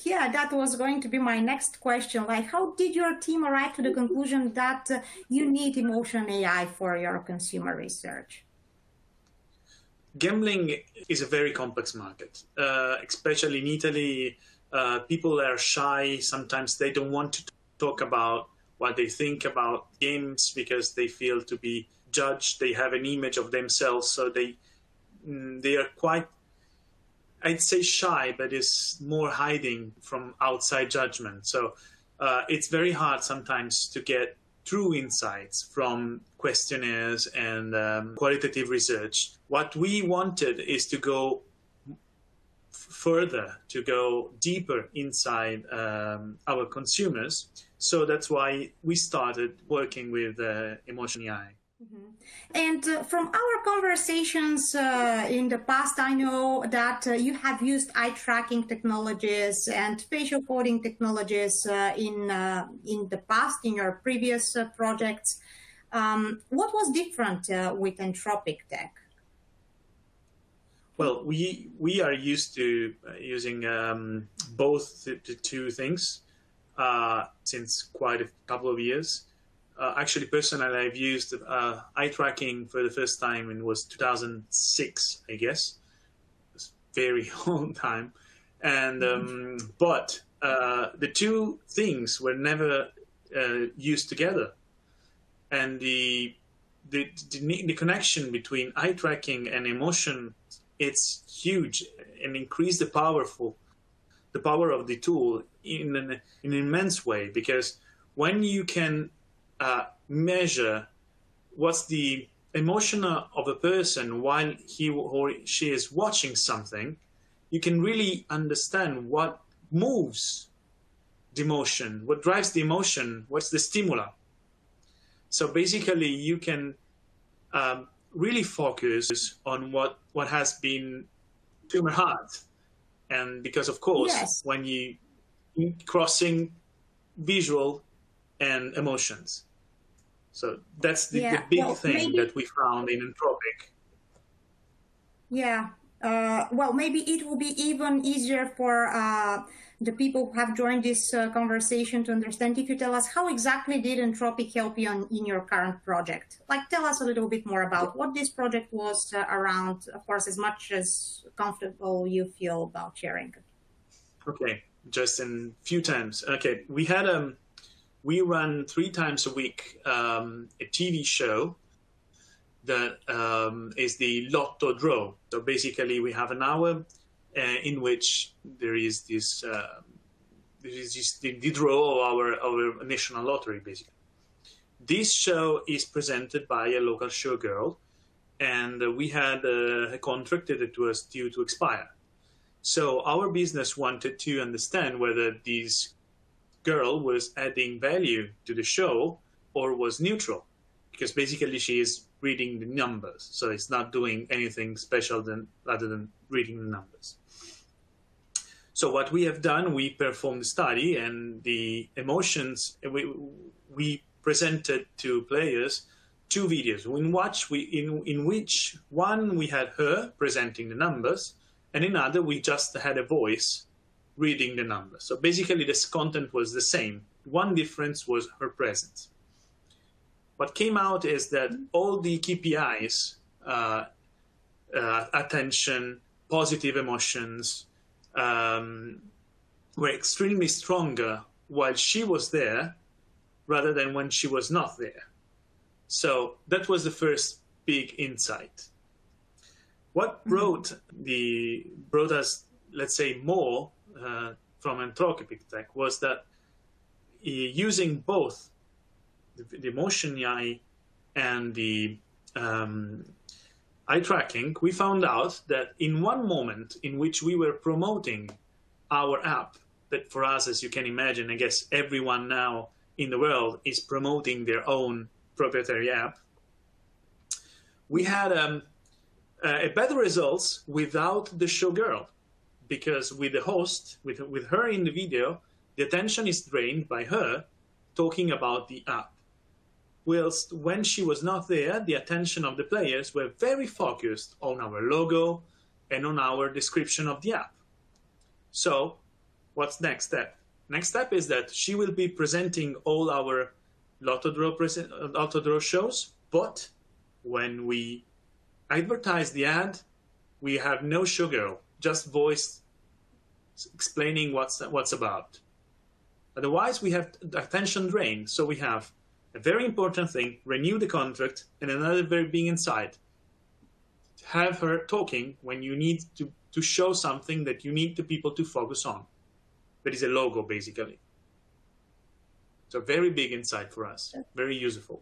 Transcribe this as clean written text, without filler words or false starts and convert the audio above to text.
Yeah, that was going to be my next question. Like, how did your team arrive to the conclusion that you need emotion AI for your consumer research? Gambling is a very complex market, especially in Italy. People are shy. Sometimes they don't want to talk about what they think about games because they feel to be judged. They have an image of themselves, so they are quite, I'd say, shy, but it's more hiding from outside judgment. So it's very hard sometimes to get true insights from questionnaires and qualitative research. What we wanted is to go further, to go deeper inside our consumers. So that's why we started working with Emotion AI. Mm-hmm. And from our conversations in the past, I know that you have used eye tracking technologies and facial coding technologies in the past, in your previous projects. What was different with Entropik tech? Well, we are used to using both the two things since quite a couple of years. Actually, personally, I've used eye tracking for the first time, and it was 2006, I guess. It's a very long time. And but the two things were never used together, and the connection between eye tracking and emotion, it's huge, and increase the power of the tool in an immense way, because when you can measure what's the emotion of a person while he or she is watching something, you can really understand what moves the emotion, what drives the emotion, what's the stimuli. So basically, you can really focus on what has been tumor hard. And because, of course, yes, when you crossing visual and emotions. So that's the big thing that we found in Entropik. Yeah. Well, maybe it will be even easier for the people who have joined this conversation to understand if you tell us how exactly did Entropik help you in your current project. Like, tell us a little bit more about what this project was around, of course, as much as comfortable you feel about sharing. Okay, just in few times. Okay, we run 3 times a week a TV show that is the Lotto draw. So basically, we have an hour in which there is this the draw of our national lottery, basically. This show is presented by a local showgirl, and we had a contract that was due to expire. So our business wanted to understand whether this girl was adding value to the show or was neutral, because basically she is reading the numbers, so it's not doing anything special rather than reading the numbers. So what we have done, we performed the study, and the emotions, we presented to players 2 videos in which one we had her presenting the numbers, and in another we just had a voice reading the numbers. So basically this content was the same. One difference was her presence. What came out is that all the KPIs, attention, positive emotions, were extremely stronger while she was there rather than when she was not there. So that was the first big insight. What brought us, let's say, more from Entropik tech was that using both the emotion AI and the eye tracking, we found out that in one moment in which we were promoting our app, that for us, as you can imagine, I guess everyone now in the world is promoting their own proprietary app, we had a better results without the showgirl, because with the host, with her in the video, the attention is drained by her talking about the app. Whilst when she was not there, the attention of the players were very focused on our logo and on our description of the app. So What's next step? Next step is that she will be presenting all our Lotto Draw shows, but when we advertise the ad, we have no showgirl, just voice explaining what's about. Otherwise, we have attention drain. So we have a very important thing, renew the contract, and another very big insight. Have her talking when you need to show something that you need the people to focus on. That is a logo, basically. So very big insight for us, very useful.